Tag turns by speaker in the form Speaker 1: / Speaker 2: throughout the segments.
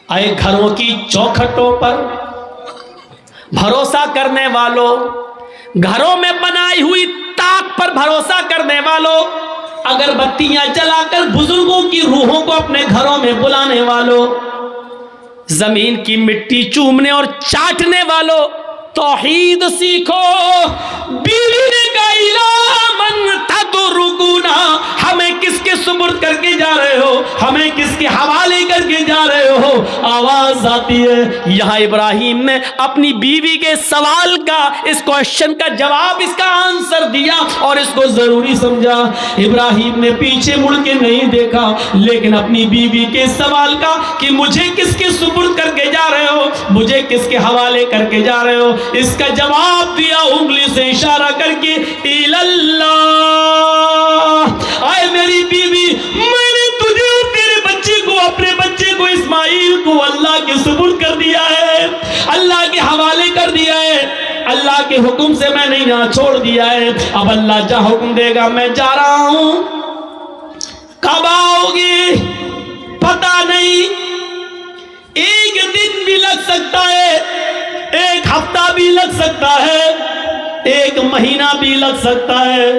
Speaker 1: اے گھروں کی چوکھٹوں پر بھروسہ کرنے والوں، گھروں میں بنائی ہوئی طاق پر بھروسہ کرنے والوں، اگر بتیاں جلا کر بزرگوں کی روحوں کو اپنے گھروں میں بلانے والوں، زمین کی مٹی چومنے اور چاٹنے والوں، توحید سیکھو۔ بیوی نے کہا اِلیٰ مَن تَتْرُکُونَا، ہمیں کس کے سپرد کر کے جا رہے ہو، ہمیں کس کے حوالے کر کے جا رہے ہو؟ آواز آتی ہے۔ یہاں ابراہیم نے اپنی بیوی کے سوال کا، اس کوشچن کا جواب، اس کا آنسر دیا اور اس کو ضروری سمجھا۔ ابراہیم نے پیچھے مڑ کے نہیں دیکھا، لیکن اپنی بیوی کے سوال کا کہ مجھے کس کے سپرد کر کے جا رہے ہو، مجھے کس کے حوالے کر کے جا رہے ہو، اس کا جواب دیا انگلی سے اشارہ کر کے اللہ۔ آئے میری بیوی، میں نے تجھے اور تیرے بچے کو، اپنے بچے کو اسماعیل کو اللہ کے سپرد کر دیا ہے، اللہ کے حوالے کر دیا ہے، اللہ کے حکم سے میں نے یہاں چھوڑ دیا ہے۔ اب اللہ جہاں حکم دے گا میں جا رہا ہوں، کب آؤ گی پتہ نہیں، ایک دن بھی لگ سکتا ہے، ایک ہفتہ بھی لگ سکتا ہے، ایک مہینہ بھی لگ سکتا ہے،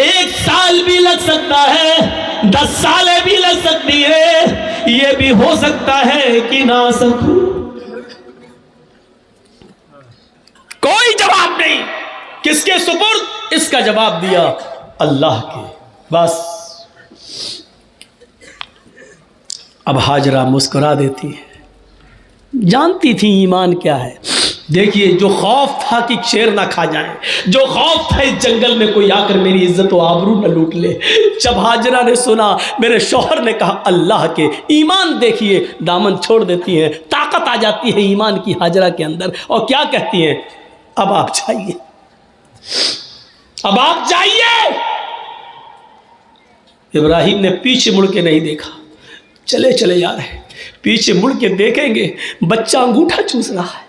Speaker 1: ایک سال بھی لگ سکتا ہے، 10 سالیں بھی لگ سکتی ہے، یہ بھی ہو سکتا ہے کہ نہ آ سکوں۔ کوئی جواب نہیں، کس کے سپرد؟ اس کا جواب دیا اللہ کے۔ بس اب ہاجرہ مسکرا دیتی ہے، جانتی تھی ایمان کیا ہے۔ دیکھیے، جو خوف تھا کہ شیر نہ کھا جائیں، جو خوف تھا اس جنگل میں کوئی آ کر میری عزت و آبرو نہ لوٹ لے، جب ہاجرہ نے سنا میرے شوہر نے کہا اللہ کے، ایمان دیکھیے، دامن چھوڑ دیتی ہیں، طاقت آ جاتی ہے ایمان کی ہاجرہ کے اندر، اور کیا کہتی ہیں؟ اب آپ جائیے، اب آپ جائیے۔ ابراہیم نے پیچھے مڑ کے نہیں دیکھا، چلے چلے جا رہے، پیچھے مڑ کے دیکھیں گے بچہ انگوٹھا چوس رہا ہے،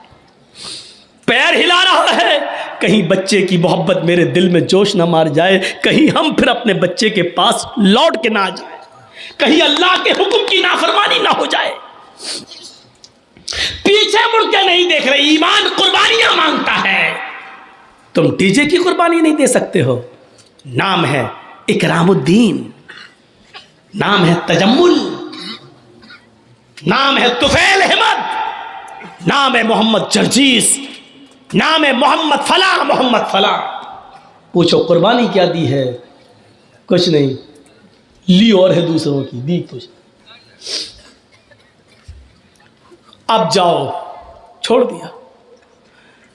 Speaker 1: پیر ہلا رہا ہے، کہیں بچے کی محبت میرے دل میں جوش نہ مار جائے، کہیں ہم پھر اپنے بچے کے پاس لوٹ کے نہ آ جائیں، کہیں اللہ کے حکم کی نافرمانی نہ ہو جائے۔ پیچھے مڑ کے نہیں دیکھ رہے، ایمان قربانیاں مانگتا ہے۔ تم ڈی جے کی قربانی نہیں دے سکتے ہو، نام ہے اکرام الدین، نام ہے تجمل، نام ہے طفیل احمد، نام ہے محمد جرجیس، نام ہے محمد فلاں محمد فلاں۔ پوچھو قربانی کیا دی ہے؟ کچھ نہیں، لی اور ہے دوسروں کی، دی کچھ۔ اب جاؤ، چھوڑ دیا۔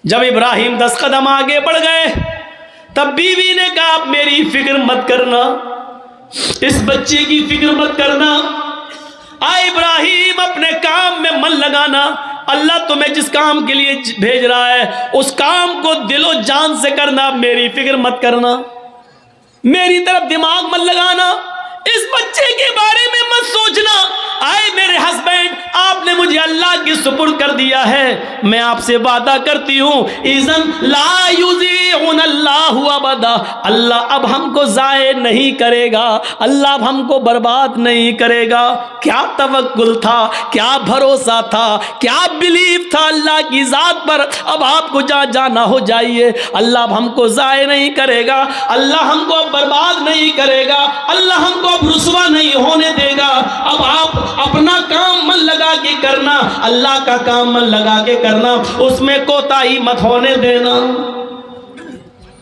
Speaker 1: جب ابراہیم 10 قدم آگے بڑھ گئے، تب بیوی نے کہا اب میری فکر مت کرنا، اس بچے کی فکر مت کرنا، آئے ابراہیم اپنے کام میں من لگانا، اللہ تمہیں جس کام کے لیے بھیج رہا ہے اس کام کو دل و جان سے کرنا، میری فکر مت کرنا، میری طرف دماغ مت لگانا، اس بچے کے بارے میں مت سوچنا۔ آئے میرے ہسبینڈ، آپ نے مجھے اللہ کی سپرد کر دیا ہے، میں آپ سے وعدہ کرتی ہوں اذن لا یضیعن اللہ ابدا، اللہ اب ہم کو ضائع نہیں کرے گا، اللہ اب ہم کو برباد نہیں کرے گا۔ کیا توکل تھا، کیا بھروسہ تھا، کیا بلیف تھا اللہ کی ذات پر۔ اب آپ کو جہاں جانا ہو جائیے، اللہ اب ہم کو ضائع نہیں کرے گا، اللہ ہم کو اب برباد نہیں کرے گا، اللہ ہم کو اب رسوا نہیں ہونے دے گا۔ اب آپ اپنا کام من لگا کے کرنا، اللہ کا کام من لگا کے کرنا، اس میں کوتاہی مت ہونے دینا۔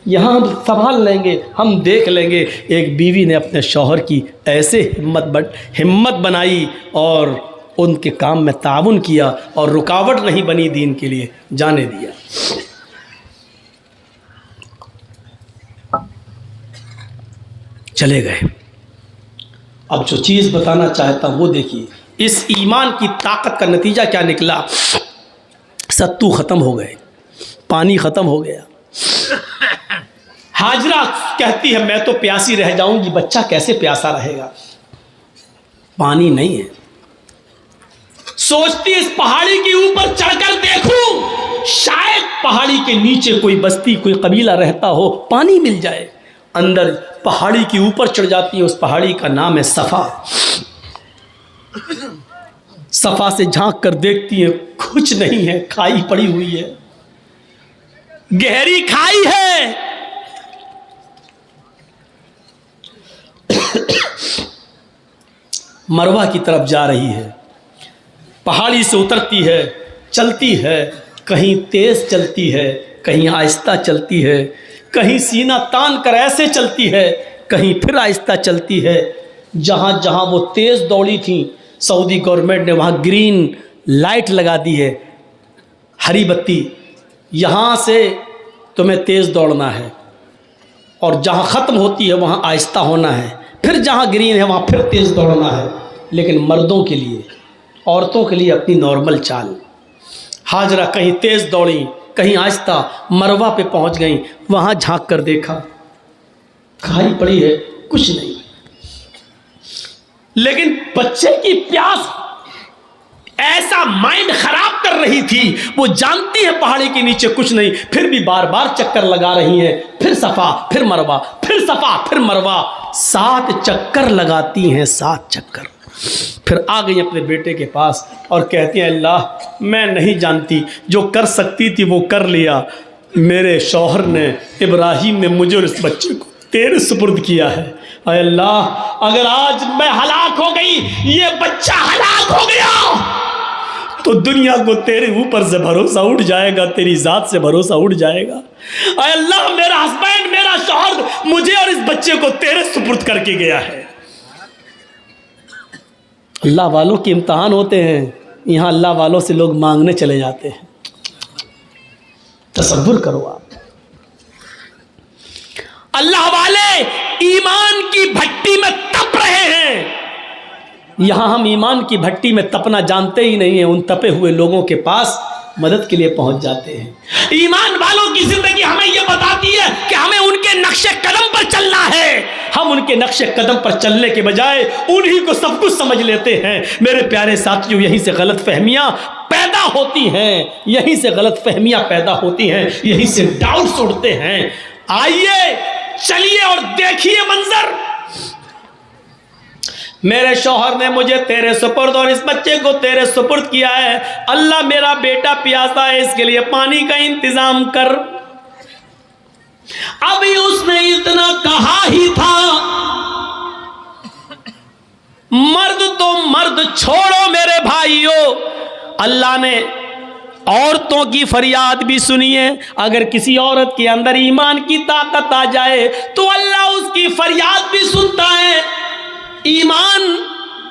Speaker 1: یہاں ہم سنبھال لیں گے، ہم دیکھ لیں گے۔ ایک بیوی نے اپنے شوہر کی ایسے ہمت بنائی اور ان کے کام میں تعاون کیا اور رکاوٹ نہیں بنی، دین کے لیے جانے دیا۔ چلے گئے۔ اب جو چیز بتانا چاہتا ہوں وہ دیکھیے، اس ایمان کی طاقت کا نتیجہ کیا نکلا۔ ستو ختم ہو گئے، پانی ختم ہو گیا۔ ہاجرہ کہتی ہے میں تو پیاسی رہ جاؤں گی، بچہ کیسے پیاسا رہے گا، پانی نہیں ہے۔ سوچتی اس پہاڑی کے اوپر چڑھ کر دیکھوں، شاید پہاڑی کے نیچے کوئی بستی، کوئی قبیلہ رہتا ہو، پانی مل جائے۔ اندر پہاڑی کے اوپر چڑھ جاتی ہے، اس پہاڑی کا نام ہے صفا۔ صفا سے جھانک کر دیکھتی ہیں کچھ نہیں ہے، کھائی پڑی ہوئی ہے، گہری کھائی ہے۔ مروہ کی طرف جا رہی ہے، پہاڑی سے اترتی ہے، چلتی ہے، کہیں تیز چلتی ہے، کہیں آہستہ چلتی ہے، کہیں سینہ تان کر ایسے چلتی ہے، کہیں پھر آہستہ چلتی ہے۔ جہاں جہاں وہ تیز دوڑی تھیں سعودی گورنمنٹ نے وہاں گرین لائٹ لگا دی ہے، ہری بتی، یہاں سے تمہیں تیز دوڑنا ہے، اور جہاں ختم ہوتی ہے وہاں آہستہ ہونا ہے، پھر جہاں گرین ہے وہاں پھر تیز دوڑنا ہے۔ لیکن مردوں کے لیے، عورتوں کے لیے اپنی نارمل چال۔ ہاجرہ کہیں تیز دوڑیں، کہیں آہستہ، مروہ پہ پہنچ گئیں، وہاں جھانک کر دیکھا کھائی پڑی ہے، کچھ نہیں، لیکن بچے کی پیاس ایسا مائنڈ خراب کر رہی تھی، وہ جانتی ہے پہاڑی کے نیچے کچھ نہیں، پھر بھی بار بار چکر لگا رہی ہیں، پھر صفا پھر مروہ، پھر صفا پھر مروہ، 7 چکر لگاتی ہیں، 7 چکر۔ پھر آ گئی اپنے بیٹے کے پاس اور کہتی ہیں اللہ میں نہیں جانتی، جو کر سکتی تھی وہ کر لیا، میرے شوہر نے، ابراہیم نے مجھے اور اس بچے کو تیرے سپرد کیا ہے، اے اللہ اگر آج میں ہلاک ہو گئی، یہ بچہ ہلاک ہو گیا، تو دنیا کو تیرے اوپر سے بھروسہ اٹھ جائے گا، تیری ذات سے بھروسہ اٹھ جائے گا۔ اے اللہ میرا ہسبینڈ، میرا شوہر مجھے اور اس بچے کو تیرے سپرد کر کے گیا ہے۔ اللہ والوں کے امتحان ہوتے ہیں، یہاں اللہ والوں سے لوگ مانگنے چلے جاتے ہیں، تصور کرو آپ۔ اللہ والے ایمان کی بھٹی میں تپ رہے ہیں، یہاں ہم ایمان کی بھٹی میں تپنا جانتے ہی نہیں ہیں، ان تپے ہوئے لوگوں کے پاس مدد کے لیے پہنچ جاتے ہیں۔ ایمان والوں کی زندگی ہمیں یہ بتاتی ہے کہ ہمیں ان کے نقش قدم پر چلنا ہے، ہم ان کے نقش قدم پر چلنے کے بجائے انہی کو سب کچھ سمجھ لیتے ہیں۔ میرے پیارے ساتھیوں، یہیں سے غلط فہمیاں پیدا ہوتی ہیں، یہیں سے غلط فہمیاں پیدا ہوتی ہیں، یہیں سے ڈاؤٹس اٹھتے ہیں۔ آئیے چلیے اور دیکھیے منظر، میرے شوہر نے مجھے تیرے سپرد اور اس بچے کو تیرے سپرد کیا ہے، اللہ میرا بیٹا پیاسا ہے، اس کے لیے پانی کا انتظام کر۔ ابھی اس نے اتنا کہا ہی تھا، مرد تو مرد چھوڑو میرے بھائیوں، اللہ نے عورتوں کی فریاد بھی سنی ہے۔ اگر کسی عورت کے اندر ایمان کی طاقت آ جائے تو اللہ اس کی فریاد بھی سنتا ہے۔ ایمان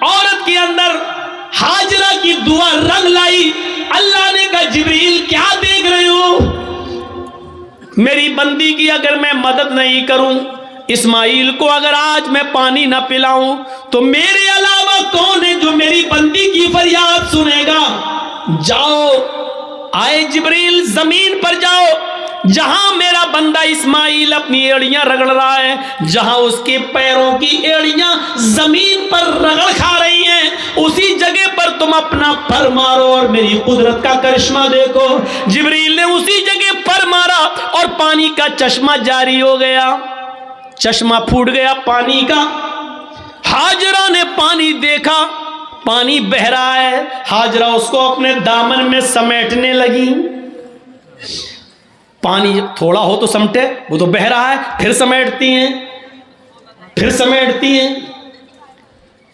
Speaker 1: عورت کے اندر ہاجرہ کی دعا رنگ لائی، اللہ نے کہا جبریل کیا دیکھ رہے ہو، میری بندی کی اگر میں مدد نہیں کروں، اسماعیل کو اگر آج میں پانی نہ پلاؤں تو میرے علاوہ کون ہے جو میری بندی کی فریاد سنے گا؟ جاؤ، آئے جبریل زمین پر جاؤ، جہاں میرا بندہ اسماعیل اپنی ایڑیاں رگڑ رہا ہے، جہاں اس کے پیروں کی ایڑیاں زمین پر رگڑ کھا رہی ہیں، اسی جگہ پر تم اپنا پر مارو اور میری قدرت کا کرشمہ دیکھو۔ جبریل نے اسی جگہ پر مارا اور پانی کا چشمہ جاری ہو گیا، چشمہ پھوٹ گیا پانی کا۔ ہاجرہ نے پانی دیکھا، پانی بہہ رہا ہے، ہاجرہ اس کو اپنے دامن میں سمیٹنے لگی۔ پانی تھوڑا ہو تو سمٹے، وہ تو بہہ رہا ہے، پھر سمیٹتی ہیں، پھر سمیٹتی ہیں،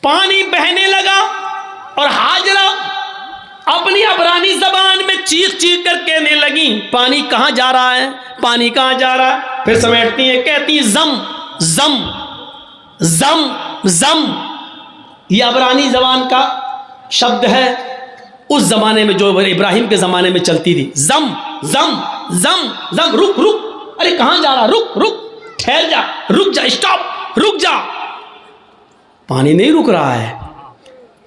Speaker 1: پانی بہنے لگا اور ہاجرہ اپنی عبرانی زبان میں چیخ چیخ کر کہنے لگی پانی کہاں جا رہا ہے، پانی کہاں جا رہا ہے، پھر سمیٹتی ہیں، کہتی ہیں زم زم زم زم۔ یہ عبرانی زبان کا شبد ہے، اس زمانے میں جو ابراہیم کے زمانے میں چلتی تھی، زم زم زم زم، رک رک، ارے کہاں جا رہا، رک رک، ٹھہر جا، رک جا، اسٹاپ، رک جا، پانی نہیں رک رہا ہے۔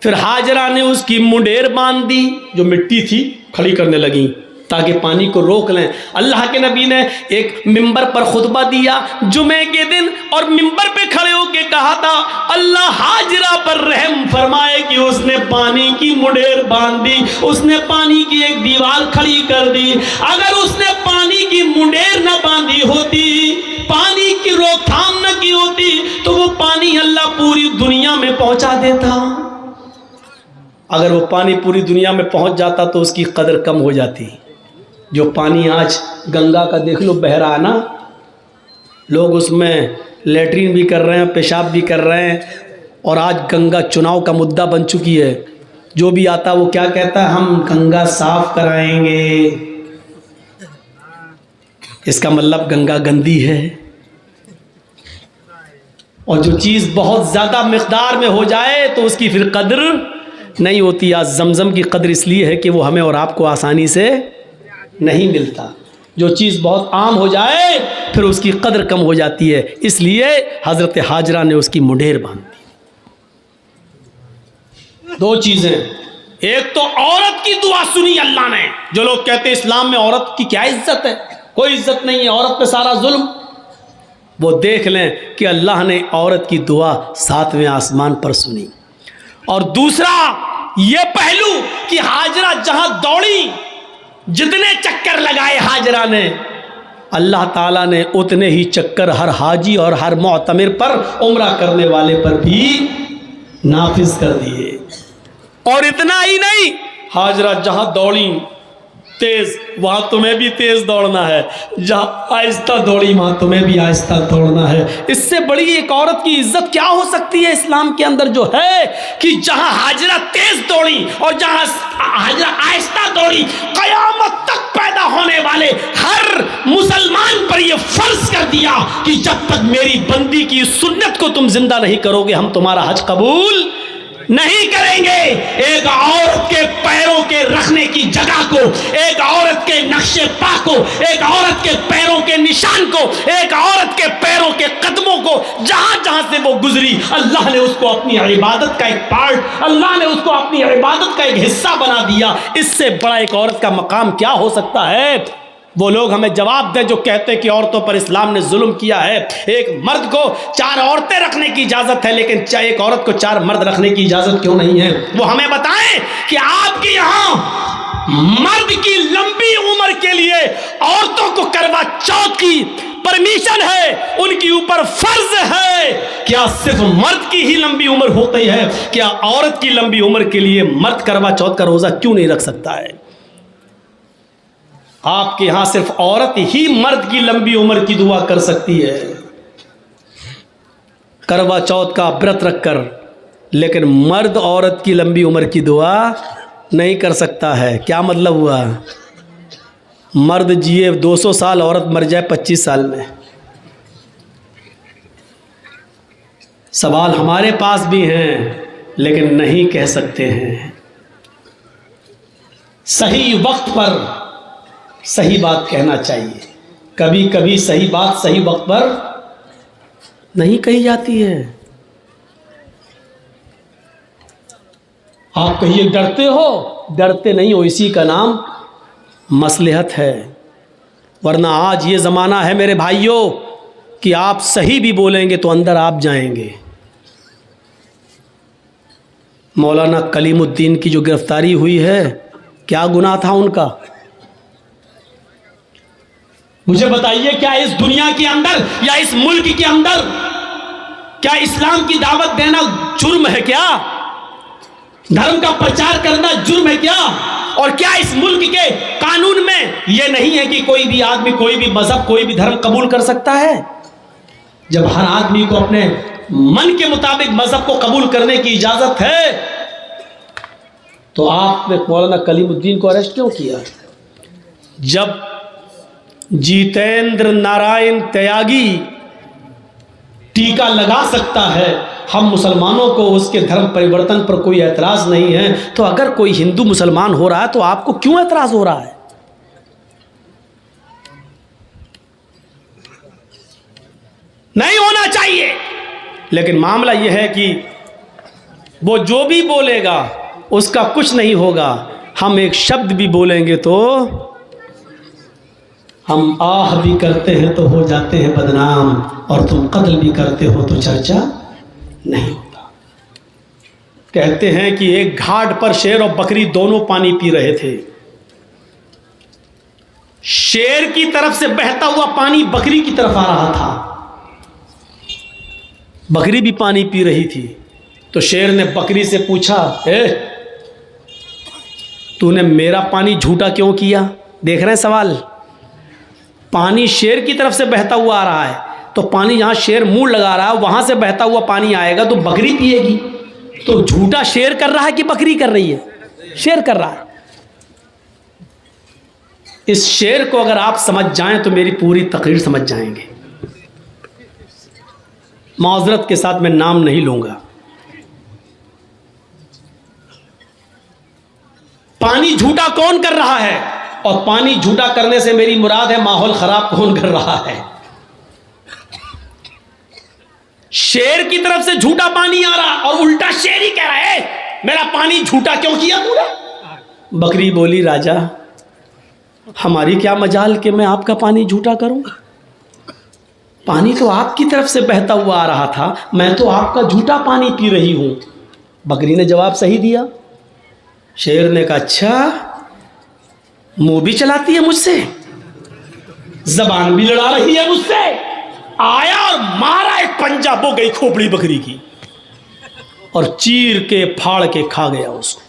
Speaker 1: پھر ہاجرہ نے اس کی منڈیر باندھ دی، جو مٹی تھی کھڑی کرنے لگی تاکہ پانی کو روک لیں۔ اللہ کے نبی نے ایک ممبر پر خطبہ دیا جمعے کے دن، اور ممبر پہ کھڑے ہو کے کہا تھا اللہ ہاجرہ پر رحم فرمائے کہ اس نے پانی کی منڈیر باندھ دی، اس نے پانی کی ایک دیوار کھڑی کر دی۔ اگر اس نے پانی کی منڈیر نہ باندھی ہوتی، پانی کی روک تھام نہ کی ہوتی، تو وہ پانی اللہ پوری دنیا میں پہنچا دیتا۔ اگر وہ پانی پوری دنیا میں پہنچ جاتا تو اس کی قدر کم ہو جاتی. جو پانی آج گنگا کا دیکھ لو بہہ رہا ہے نا، لوگ اس میں لیٹرین بھی کر رہے ہیں، پیشاب بھی کر رہے ہیں، اور آج گنگا چناؤ کا مدعا بن چکی ہے. جو بھی آتا وہ کیا کہتا ہے؟ ہم گنگا صاف کرائیں گے. اس کا مطلب گنگا گندی ہے. اور جو چیز بہت زیادہ مقدار میں ہو جائے تو اس کی پھر قدر نہیں ہوتی. آج زمزم کی قدر اس لیے ہے کہ وہ ہمیں اور آپ کو آسانی سے نہیں ملتا. جو چیز بہت عام ہو جائے پھر اس کی قدر کم ہو جاتی ہے. اس لیے حضرت حاجرہ نے اس کی منڈیر باندھ دی. دو چیزیں، ایک تو عورت کی دعا سنی اللہ نے. جو لوگ کہتے ہیں اسلام میں عورت کی کیا عزت ہے، کوئی عزت نہیں ہے، عورت پہ سارا ظلم، وہ دیکھ لیں کہ اللہ نے عورت کی دعا 7ویں آسمان پر سنی. اور دوسرا یہ پہلو کہ حاجرہ جہاں دوڑی، جتنے چکر لگائے حاجرہ نے، اللہ تعالیٰ نے اتنے ہی چکر ہر حاجی اور ہر معتمر پر، عمرہ کرنے والے پر بھی نافذ کر دیے. اور اتنا ہی نہیں، حاجرہ جہاں دوڑی تیز، وہاں تمہیں بھی تیز دوڑنا ہے. جہاں آہستہ دوڑی وہاں تمہیں بھی آہستہ دوڑنا ہے. اس سے بڑی ایک عورت کی عزت کیا ہو سکتی ہے اسلام کے اندر، جو ہے کہ جہاں حاجرہ تیز دوڑی اور جہاں حاجرہ آہستہ دوڑی، قیامت تک پیدا ہونے والے ہر مسلمان پر یہ فرض کر دیا کہ جب تک میری بندی کی سنت کو تم زندہ نہیں کرو گے ہم تمہارا حج قبول نہیں کریں گے. ایک عورت کے پیروں کے رکھنے کی جگہ کو، ایک عورت کے نقش پا کو، ایک عورت کے پیروں کے نشان کو، ایک عورت کے پیروں کے قدموں کو، جہاں جہاں سے وہ گزری اللہ نے اس کو اپنی عبادت کا ایک پارٹ، اللہ نے اس کو اپنی عبادت کا ایک حصہ بنا دیا. اس سے بڑا ایک عورت کا مقام کیا ہو سکتا ہے؟ وہ لوگ ہمیں جواب دیں جو کہتے ہیں کہ عورتوں پر اسلام نے ظلم کیا ہے. ایک مرد کو 4 عورتیں رکھنے کی اجازت ہے، لیکن ایک عورت کو 4 مرد رکھنے کی اجازت کیوں نہیں ہے؟ وہ ہمیں بتائیں کہ آپ کے یہاں مرد کی لمبی عمر کے لیے عورتوں کو کروا چوتھ کی پرمیشن ہے، ان کے اوپر فرض ہے. کیا صرف مرد کی ہی لمبی عمر ہوتی ہے؟ کیا عورت کی لمبی عمر کے لیے مرد کروا چوتھ کا روزہ کیوں نہیں رکھ سکتا ہے؟ آپ کے ہاں صرف عورت ہی مرد کی لمبی عمر کی دعا کر سکتی ہے کروا چوتھ کا برت رکھ کر، لیکن مرد عورت کی لمبی عمر کی دعا نہیں کر سکتا ہے. کیا مطلب ہوا؟ مرد جیے 200 سال، عورت مر جائے 25 سال میں. سوال ہمارے پاس بھی ہیں لیکن نہیں کہہ سکتے ہیں. صحیح وقت پر صحیح بات کہنا چاہیے. کبھی کبھی صحیح بات صحیح وقت پر نہیں کہی جاتی ہے. آپ کہیے ڈرتے ہو، ڈرتے نہیں ہو، اسی کا نام مصلحت ہے. ورنہ آج یہ زمانہ ہے میرے بھائیوں کہ آپ صحیح بھی بولیں گے تو اندر آپ جائیں گے. مولانا کلیم الدین کی جو گرفتاری ہوئی ہے، کیا گناہ تھا ان کا؟ مجھے بتائیے، کیا اس دنیا کے اندر یا اس ملک کے اندر کیا اسلام کی دعوت دینا جرم ہے؟ کیا دھرم کا پرچار کرنا جرم ہے کیا؟ اور کیا اس ملک کے قانون میں یہ نہیں ہے کہ کوئی بھی آدمی کوئی بھی مذہب کوئی بھی دھرم قبول کر سکتا ہے؟ جب ہر آدمی کو اپنے من کے مطابق مذہب کو قبول کرنے کی اجازت ہے تو آپ نے مولانا کلیم الدین کو اریسٹ کیوں کیا؟ جب جیتیندر نارائن تیاگی ٹیکا لگا سکتا ہے، ہم مسلمانوں کو اس کے دھرم پریورتن پر کوئی اعتراض نہیں ہے، تو اگر کوئی ہندو مسلمان ہو رہا ہے تو آپ کو کیوں اعتراض ہو رہا ہے؟ نہیں ہونا چاہیے. لیکن معاملہ یہ ہے کہ وہ جو بھی بولے گا اس کا کچھ نہیں ہوگا. ہم ایک شبد بھی بولیں گے تو ہم آہ بھی کرتے ہیں تو ہو جاتے ہیں بدنام، اور تم قتل بھی کرتے ہو تو چرچا نہیں ہوتا. کہتے ہیں کہ ایک گھاٹ پر شیر اور بکری دونوں پانی پی رہے تھے. شیر کی طرف سے بہتا ہوا پانی بکری کی طرف آ رہا تھا. بکری بھی پانی پی رہی تھی. تو شیر نے بکری سے پوچھا، تو نے میرا پانی جھوٹا کیوں کیا؟ دیکھ رہے ہیں سوال؟ پانی شیر کی طرف سے بہتا ہوا آ رہا ہے، تو پانی جہاں شیر منہ لگا رہا ہے وہاں سے بہتا ہوا پانی آئے گا تو بکری پیے گی، تو جھوٹا شیر کر رہا ہے کہ بکری کر رہی ہے؟ شیر کر رہا ہے۔ اس شعر کو اگر آپ سمجھ جائیں تو میری پوری تقریر سمجھ جائیں گے۔ معذرت کے ساتھ میں نام نہیں لوں گا۔ پانی جھوٹا کون کر رہا ہے؟ اور پانی جھوٹا کرنے سے میری مراد ہے ماحول خراب کون کر رہا ہے؟ شیر کی طرف سے جھوٹا پانی آ رہا اور الٹا شیر ہی کہہ رہا ہے میرا پانی جھوٹا کیوں کیا تو نے؟ بکری بولی راجا ہماری کیا مجال کہ میں آپ کا پانی جھوٹا کروں؟ پانی تو آپ کی طرف سے بہتا ہوا آ رہا تھا، میں تو آپ کا جھوٹا پانی پی رہی ہوں۔ بکری نے جواب صحیح دیا۔ شیر نے کہا اچھا منہ بھی چلاتی ہے مجھ سے، زبان بھی لڑا رہی ہے مجھ سے، آیا اور مارا ایک پنجہ، بو گئی کھوپڑی بکری کی اور چیر کے پھاڑ کے کھا گیا اس کو۔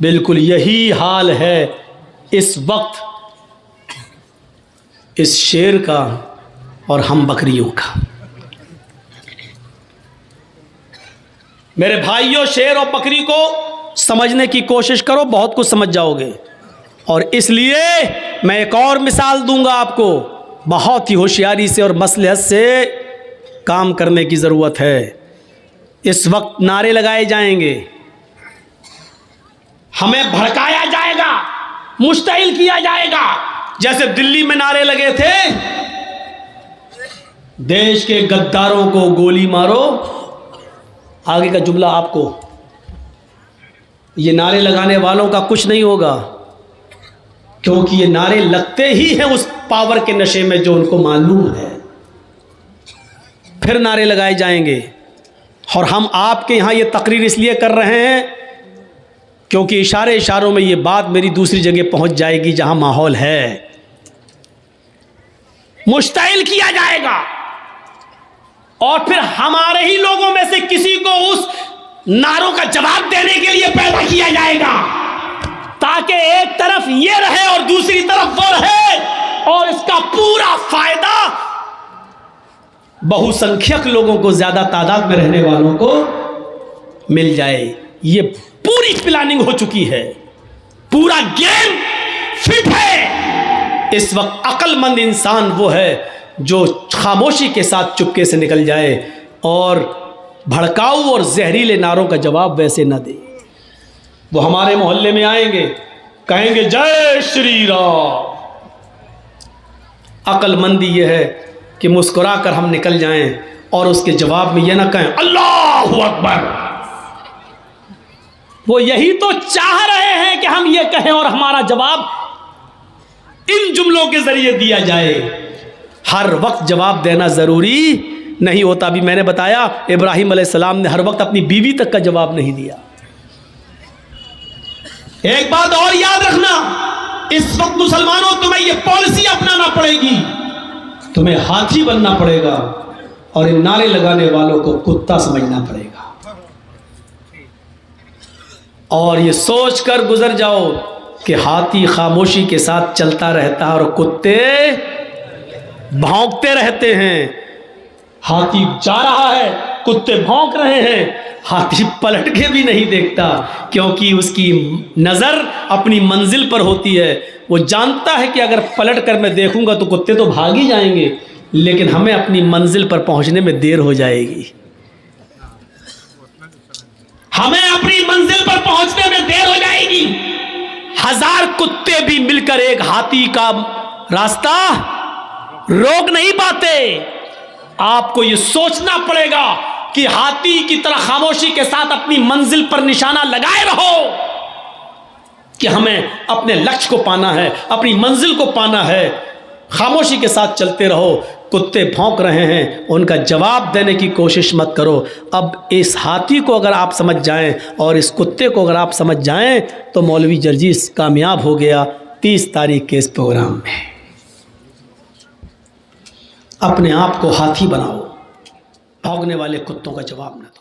Speaker 1: بالکل یہی حال ہے اس وقت اس شیر کا اور ہم بکریوں کا۔ میرے بھائیوں شیر اور بکری کو سمجھنے کی کوشش کرو، بہت کچھ سمجھ جاؤ گے۔ اور اس لیے میں ایک اور مثال دوں گا آپ کو، بہت ہی ہوشیاری سے اور مصلحت سے کام کرنے کی ضرورت ہے۔ اس وقت نعرے لگائے جائیں گے، ہمیں بھڑکایا جائے گا، مشتعل کیا جائے گا، جیسے دلی میں نعرے لگے تھے دیش کے غداروں کو گولی مارو۔ آگے کا جملہ آپ کو، یہ نعرے لگانے والوں کا کچھ نہیں ہوگا، کیونکہ یہ نعرے لگتے ہی ہیں اس پاور کے نشے میں جو ان کو معلوم ہے۔ پھر نعرے لگائے جائیں گے، اور ہم آپ کے یہاں یہ تقریر اس لیے کر رہے ہیں کیونکہ اشاروں میں یہ بات میری دوسری جگہ پہنچ جائے گی جہاں ماحول ہے۔ مشتعل کیا جائے گا اور پھر ہمارے ہی لوگوں میں سے کسی کو اس نعروں کا جواب دینے کے لیے پیدا کیا جائے گا، تاکہ ایک طرف یہ رہے اور دوسری طرف وہ رہے، اور اس کا پورا فائدہ بہو سنکھیک لوگوں کو، زیادہ تعداد میں رہنے والوں کو مل جائے۔ یہ پوری پلاننگ ہو چکی ہے، پورا گیم فٹ ہے۔ اس وقت عقل مند انسان وہ ہے جو خاموشی کے ساتھ چپکے سے نکل جائے اور بھڑکاؤ اور زہریلے نعروں کا جواب ویسے نہ دے۔ وہ ہمارے محلے میں آئیں گے، کہیں گے جے شری رام۔ عقل مندی یہ ہے کہ مسکرا کر ہم نکل جائیں اور اس کے جواب میں یہ نہ کہیں اللہ اکبر۔ وہ یہی تو چاہ رہے ہیں کہ ہم یہ کہیں اور ہمارا جواب ان جملوں کے ذریعے دیا جائے۔ ہر وقت جواب دینا ضروری نہیں ہوتا۔ ابھی میں نے بتایا ابراہیم علیہ السلام نے ہر وقت اپنی بیوی تک کا جواب نہیں دیا۔ ایک بات اور یاد رکھنا، اس وقت مسلمانوں تمہیں یہ پالیسی اپنانا پڑے گی، تمہیں ہاتھی بننا پڑے گا اور ان نعرے لگانے والوں کو کتا سمجھنا پڑے گا۔ اور یہ سوچ کر گزر جاؤ کہ ہاتھی خاموشی کے ساتھ چلتا رہتا ہے اور کتے بھونکتے رہتے ہیں۔ ہاتھی جا رہا ہے، کتے بھونک رہے ہیں، ہاتھی پلٹ کے بھی نہیں دیکھتا، کیونکہ اس کی نظر اپنی منزل پر ہوتی ہے۔ وہ جانتا ہے کہ اگر پلٹ کر میں دیکھوں گا تو کتے تو بھاگ ہی جائیں گے، لیکن ہمیں اپنی منزل پر پہنچنے میں دیر ہو جائے گی، ہمیں اپنی منزل پر پہنچنے میں دیر ہو جائے گی۔ ہزار کتے بھی مل کر ایک ہاتھی کا راستہ روک نہیں پاتے۔ آپ کو یہ سوچنا پڑے گا کہ ہاتھی کی طرح خاموشی کے ساتھ اپنی منزل پر نشانہ لگائے رہو کہ ہمیں اپنے لکش کو پانا ہے، اپنی منزل کو پانا ہے۔ خاموشی کے ساتھ چلتے رہو۔ کتے بھونک رہے ہیں، ان کا جواب دینے کی کوشش مت کرو۔ اب اس ہاتھی کو اگر آپ سمجھ جائیں اور اس کتے کو اگر آپ سمجھ جائیں تو مولوی جرجیس کامیاب ہو گیا 30 تاریخ کے اس پروگرام میں۔ اپنے آپ کو ہاتھی بناؤ، بھونکنے والے کتوں کا جواب نہ دو۔